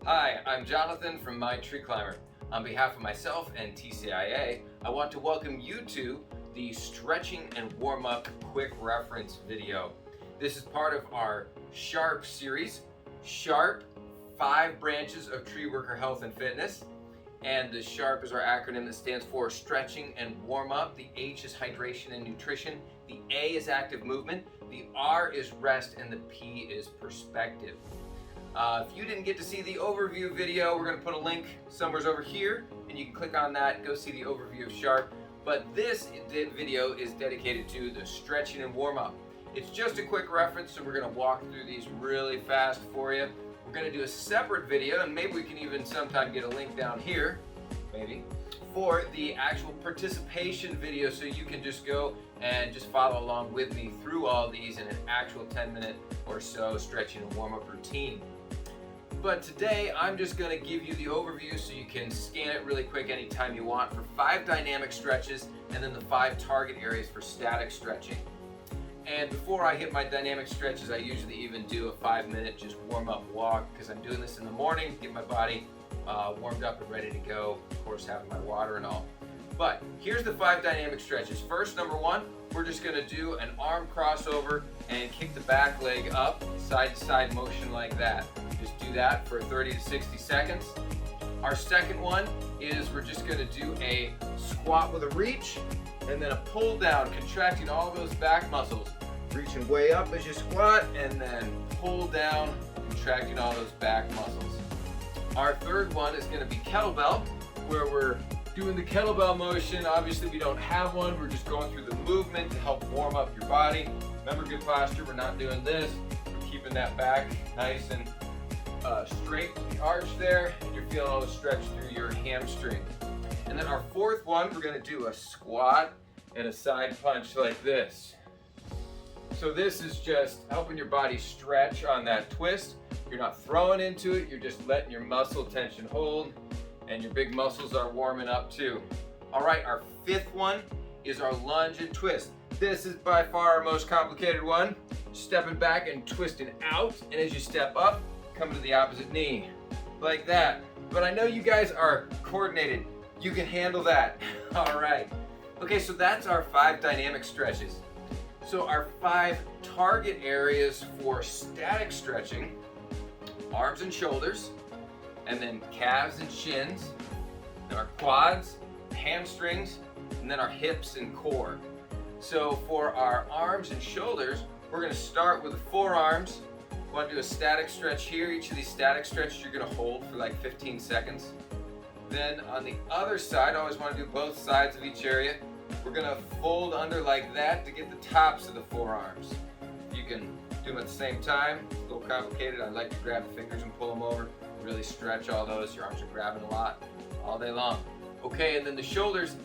Hi, I'm Jonathan from My Tree Climber. On behalf of myself and TCIA, I want to welcome you to the Stretching and Warm-Up Quick Reference video. This is part of our SHARP series. SHARP, 5 branches of tree worker health and fitness. And the SHARP is our acronym that stands for Stretching and Warm-Up. The H is Hydration and Nutrition. The A is Active Movement. The R is Rest, and the P is Perspective. If you didn't get to see the overview video, we're going to put a link somewhere over here, and you can click on that and go see the overview of SHARP. But this video is dedicated to the stretching and warm-up. It's just a quick reference, so we're going to walk through these really fast for you. We're going to do a separate video, and maybe we can even sometime get a link down here, maybe, for the actual participation video, so you can just go and just follow along with me through all these in an actual 10-minute or so stretching and warm-up routine. But today I'm just going to give you the overview so you can scan it really quick anytime you want for 5 dynamic stretches and then the 5 target areas for static stretching. And before I hit my dynamic stretches, I usually even do a 5-minute just warm-up walk because I'm doing this in the morning to get my body warmed up and ready to go, of course having my water and all. But here's the 5 dynamic stretches. First, number 1, we're just going to do an arm crossover and kick the back leg up, side to side motion like that. Just do that for 30 to 60 seconds. Our second one is we're just going to do a squat with a reach and then a pull down, contracting all those back muscles. Reaching way up as you squat and then pull down, contracting all those back muscles. Our third one is going to be kettlebell, where we're doing the kettlebell motion. Obviously we don't have one, we're just going through the movement to help warm up your body. Remember, good posture, we're not doing this. We're keeping that back nice and straight with the arch there, and you're feeling all the stretch through your hamstring. And then our fourth one, we're going to do a squat and a side punch like this. So this is just helping your body stretch on that twist. You're not throwing into it, you're just letting your muscle tension hold, and your big muscles are warming up too. All right, our fifth one is our lunge and twist. This is by far our most complicated one. Stepping back and twisting out, and as you step up, come to the opposite knee, like that. But I know you guys are coordinated. You can handle that. All right. Okay, so that's our 5 dynamic stretches. So our 5 target areas for static stretching: arms and shoulders, and then calves and shins, and our quads, hamstrings, and then our hips and core. So for our arms and shoulders, we're going to start with the forearms. We want to do a static stretch here. Each of these static stretches you're going to hold for like 15 seconds. Then on the other side, I always want to do both sides of each area. We're going to fold under like that to get the tops of the forearms. You can do them at the same time. It's a little complicated. I like to grab the fingers and pull them over. Really stretch all those. Your arms are grabbing a lot all day long. Okay, and then the shoulders,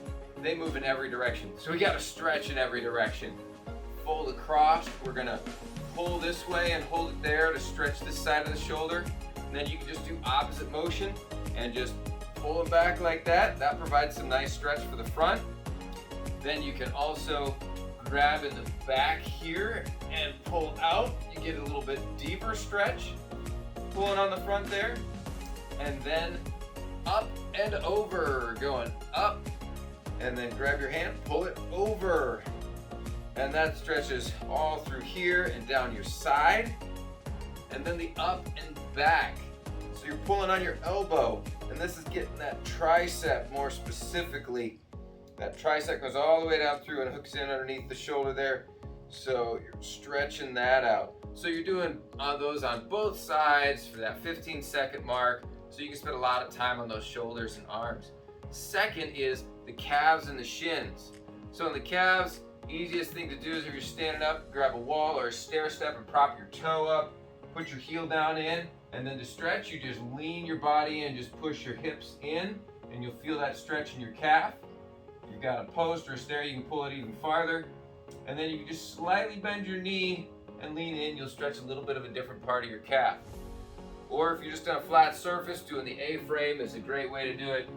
they move in every direction. So we got to stretch in every direction. Fold across. We're going to pull this way and hold it there to stretch this side of the shoulder. And then you can just do opposite motion and just pull it back like that. That provides some nice stretch for the front. Then you can also grab in the back here and pull out. You get a little bit deeper stretch. Pulling on the front there. And then up and over. Going up. And then grab your hand, pull it over. And that stretches all through here and down your side. And then the up and back. So you're pulling on your elbow. And this is getting that tricep more specifically. That tricep goes all the way down through and hooks in underneath the shoulder there. So you're stretching that out. So you're doing those on both sides for that 15-second mark. So you can spend a lot of time on those shoulders and arms. Second is the calves and the shins. So in the calves, easiest thing to do is if you're standing up, grab a wall or a stair step and prop your toe up, put your heel down in, and then to stretch, you just lean your body in, just push your hips in, and you'll feel that stretch in your calf. If you've got a post or a stair, you can pull it even farther. And then you can just slightly bend your knee and lean in, you'll stretch a little bit of a different part of your calf. Or if you're just on a flat surface, doing the A-frame is a great way to do it.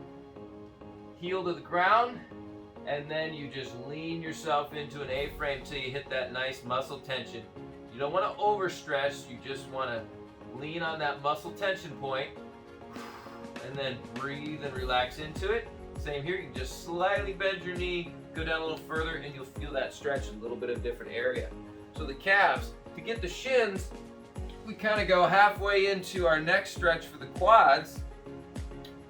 Heel to the ground, and then you just lean yourself into an A-frame until you hit that nice muscle tension. You don't want to overstretch, you just want to lean on that muscle tension point and then breathe and relax into it. Same here, you can just slightly bend your knee, go down a little further, and you'll feel that stretch in a little bit of a different area. So the calves, to get the shins, we kind of go halfway into our next stretch for the quads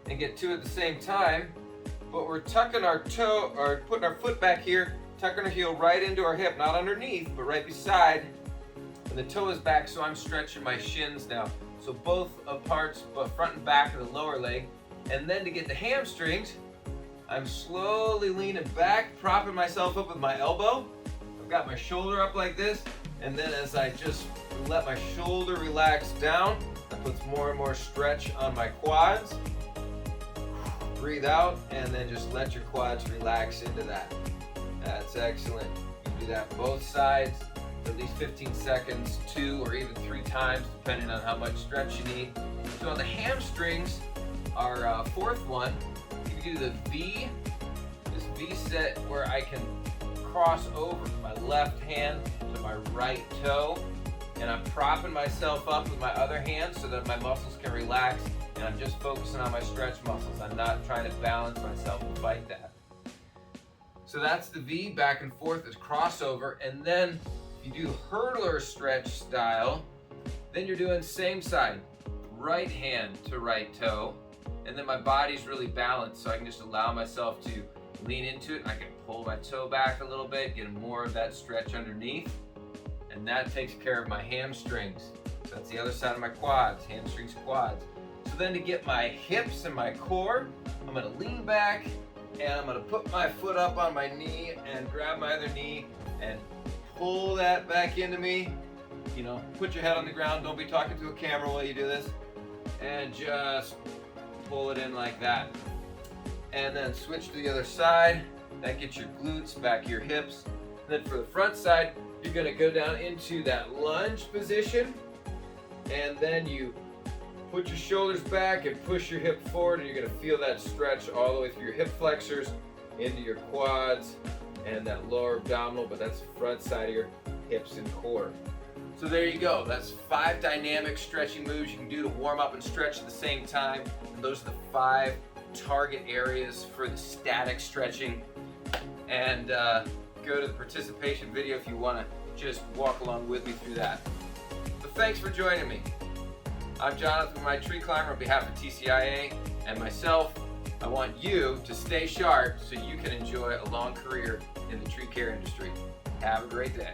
and get two at the same time, but we're tucking our toe, or putting our foot back here, tucking our heel right into our hip, not underneath, but right beside, and the toe is back, so I'm stretching my shins now. So both parts, both front and back of the lower leg. And then to get the hamstrings, I'm slowly leaning back, propping myself up with my elbow. I've got my shoulder up like this, and then as I just let my shoulder relax down, that puts more and more stretch on my quads. Breathe out, and then just let your quads relax into that. That's excellent. You can do that both sides for at least 15 seconds, 2 or even 3 times, depending on how much stretch you need. So on the hamstrings, our fourth one, you can do the V, this V set where I can cross over my left hand to my right toe, and I'm propping myself up with my other hand so that my muscles can relax, and I'm just focusing on my stretch muscles. I'm not trying to balance myself and fight that. So that's the V, back and forth is crossover, and then if you do hurdler stretch style, then you're doing same side, right hand to right toe, and then my body's really balanced, so I can just allow myself to lean into it. I can pull my toe back a little bit, get more of that stretch underneath, and that takes care of my hamstrings. So that's the other side of my quads, hamstrings, quads. So then to get my hips and my core, I'm gonna lean back, and I'm gonna put my foot up on my knee and grab my other knee and pull that back into me. You know, put your head on the ground, don't be talking to a camera while you do this, and just pull it in like that. And then switch to the other side. That gets your glutes, back your hips. And then for the front side, you're gonna go down into that lunge position, and then you put your shoulders back and push your hip forward, and you're gonna feel that stretch all the way through your hip flexors, into your quads, and that lower abdominal, but that's the front side of your hips and core. So there you go. That's 5 dynamic stretching moves you can do to warm up and stretch at the same time. And those are the 5 target areas for the static stretching. And go to the participation video if you want to just walk along with me through that. So thanks for joining me. I'm Jonathan, my tree climber, on behalf of TCIA and myself. I want you to stay sharp so you can enjoy a long career in the tree care industry. Have a great day.